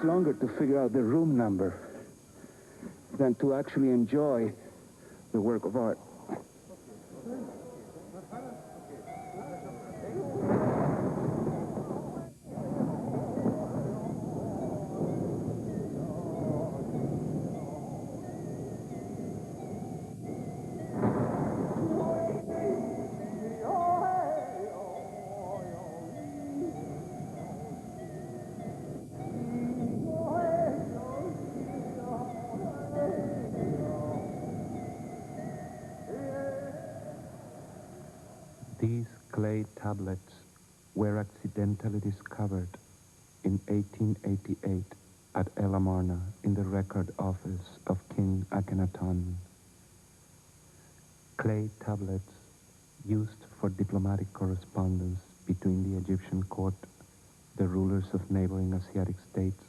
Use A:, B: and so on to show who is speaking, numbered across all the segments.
A: longer to figure out the room number than to actually enjoy the work of art.
B: These clay tablets were accidentally discovered in 1888 at Elamarna in the record office of King Akhenaton. Clay tablets used for diplomatic correspondence between the Egyptian court, the rulers of neighboring Asiatic states,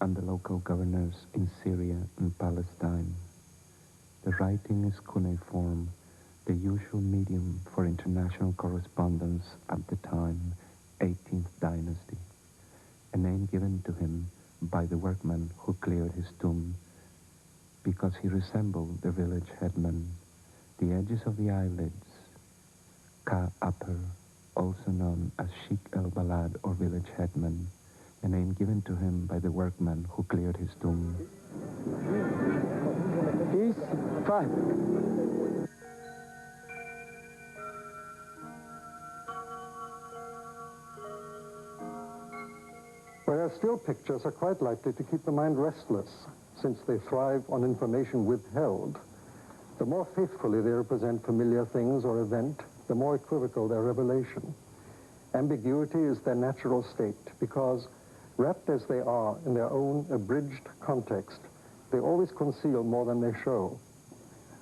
B: and the local governors in Syria and Palestine. The writing is cuneiform, the usual medium for international correspondence at the time, 18th dynasty, a name given to him by the workman who cleared his tomb because he resembled the village headman. The edges of the eyelids, Ka upper, also known as Sheikh el-Balad or village headman, a name given to him by the workman who cleared his tomb.
A: Peace, 5.
C: Whereas still pictures are quite likely to keep the mind restless, since they thrive on information withheld. The more faithfully they represent familiar things or event, the more equivocal their revelation. Ambiguity is their natural state, because wrapped as they are in their own abridged context, they always conceal more than they show.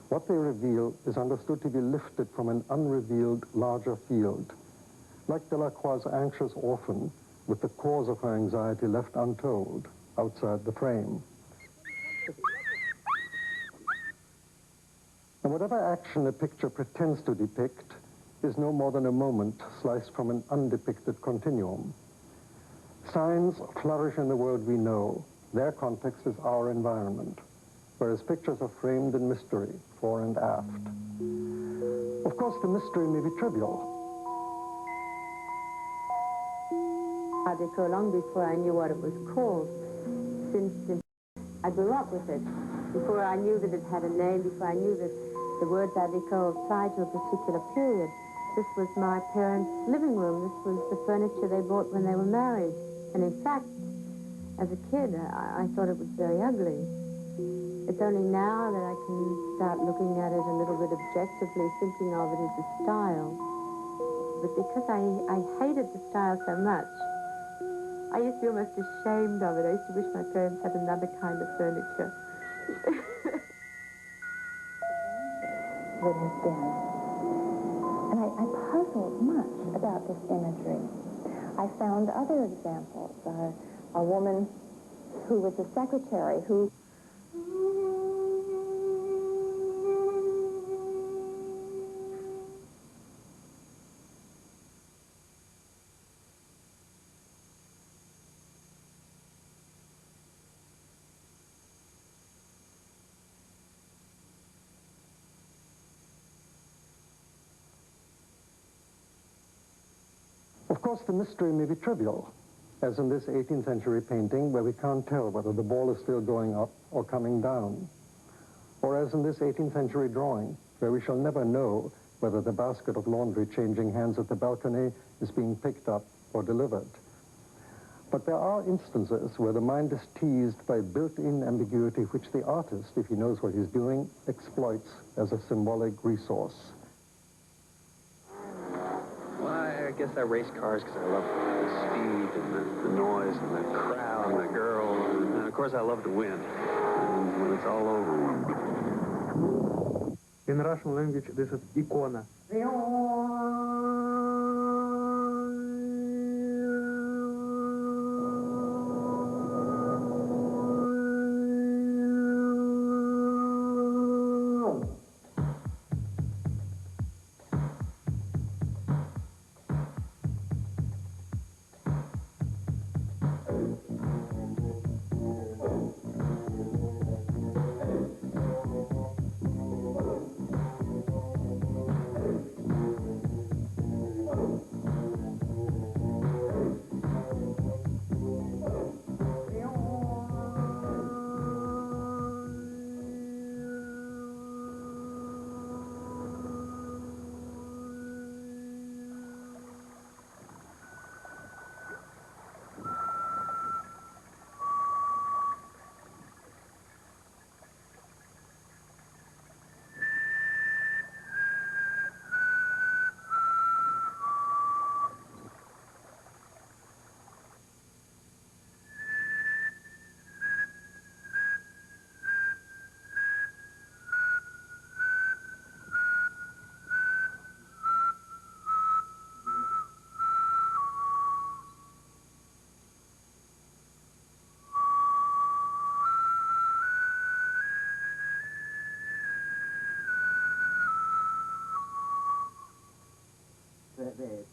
C: What they reveal is understood to be lifted from an unrevealed larger field. Like Delacroix's anxious orphan, with the cause of her anxiety left untold, outside the frame. And whatever action a picture pretends to depict is no more than a moment sliced from an undepicted continuum. Signs flourish in the world we know. Their context is our environment, whereas pictures are framed in mystery, fore and aft. Of course, the mystery may be trivial.
D: Art Deco long before I knew what it was called, since I grew up with it. Before I knew that it had a name, before I knew that the words Art Deco applied to a particular period, this was my parents' living room. This was the furniture they bought when they were married. And in fact, as a kid, I thought it was very ugly. It's only now that I can start looking at it a little bit objectively, thinking of it as a style. But because I hated the style so much, I used to be almost ashamed of it. I used to wish my parents had another kind of furniture.
E: It has been. And I puzzled much about this imagery. I found other examples. A woman who was a secretary who
C: Of course, the mystery may be trivial, as in this 18th century painting where we can't tell whether the ball is still going up or coming down. Or as in this 18th century drawing, where we shall never know whether the basket of laundry changing hands at the balcony is being picked up or delivered. But there are instances where the mind is teased by built-in ambiguity which the artist, if he knows what he's doing, exploits as a symbolic resource.
F: Well, I guess I race cars because I love the speed and the noise and the crowd and the girls. And of course I love to win. And when it's all over.
G: In Russian language, this is ikona.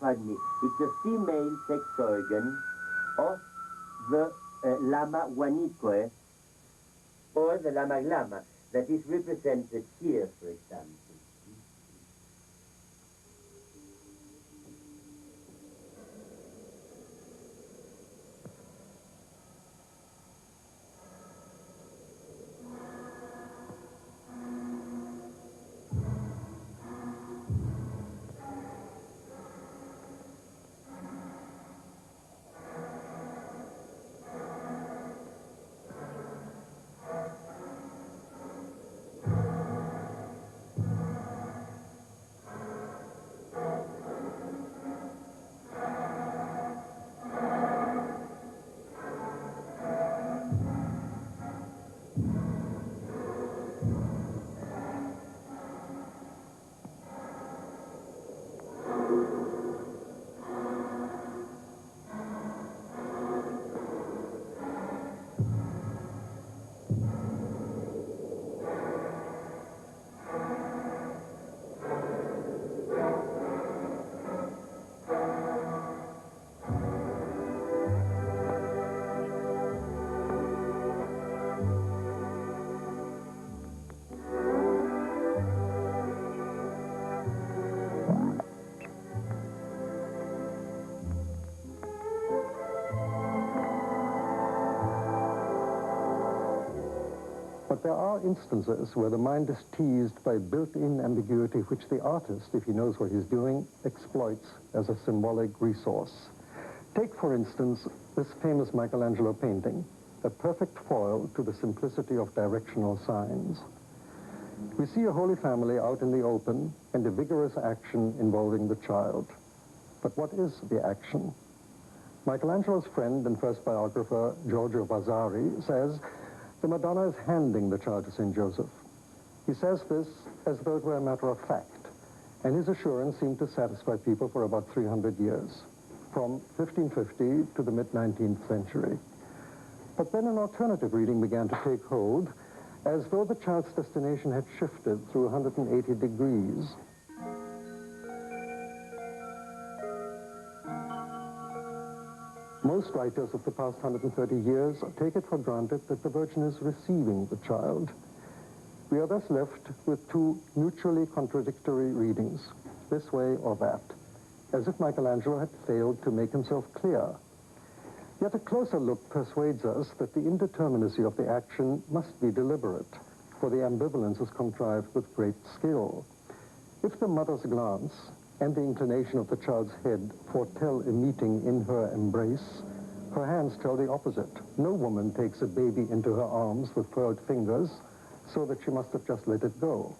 H: pardon me, it's a female sex organ of the Lama Huanicoe, or the Lama Lama, that is represented here, for example.
C: But there are instances where the mind is teased by built-in ambiguity which the artist, if he knows what he's doing, exploits as a symbolic resource. Take, for instance, this famous Michelangelo painting, a perfect foil to the simplicity of directional signs. We see a Holy Family out in the open and a vigorous action involving the child. But what is the action? Michelangelo's friend and first biographer, Giorgio Vasari, says the Madonna is handing the child to St. Joseph. He says this as though it were a matter of fact, and his assurance seemed to satisfy people for about 300 years, from 1550 to the mid-19th century. But then an alternative reading began to take hold, as though the child's destination had shifted through 180 degrees. Most writers of the past 130 years take it for granted that the Virgin is receiving the child. We are thus left with two mutually contradictory readings, this way or that, as if Michelangelo had failed to make himself clear. Yet a closer look persuades us that the indeterminacy of the action must be deliberate, for the ambivalence is contrived with great skill. If the mother's glance and the inclination of the child's head foretell a meeting in her embrace, her hands tell the opposite. No woman takes a baby into her arms with furled fingers, so that she must have just let it go.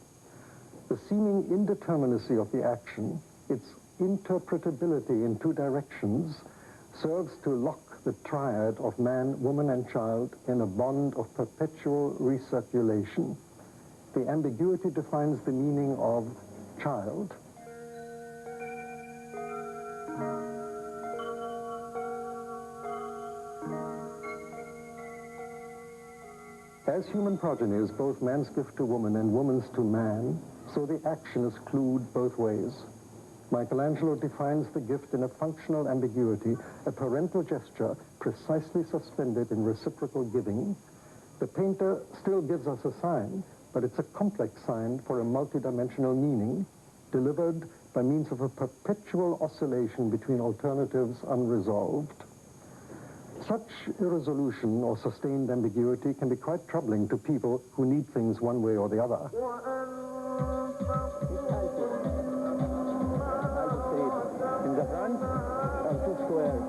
C: The seeming indeterminacy of the action, its interpretability in two directions, serves to lock the triad of man, woman, and child in a bond of perpetual recirculation. The ambiguity defines the meaning of child. As human progeny is both man's gift to woman and woman's to man, so the action is clued both ways. Michelangelo defines the gift in a functional ambiguity, a parental gesture precisely suspended in reciprocal giving. The painter still gives us a sign, but it's a complex sign for a multidimensional meaning, delivered by means of a perpetual oscillation between alternatives unresolved. Such irresolution or sustained ambiguity can be quite troubling to people who need things one way or the other.
A: In the front are two squares.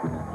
I: Thank you.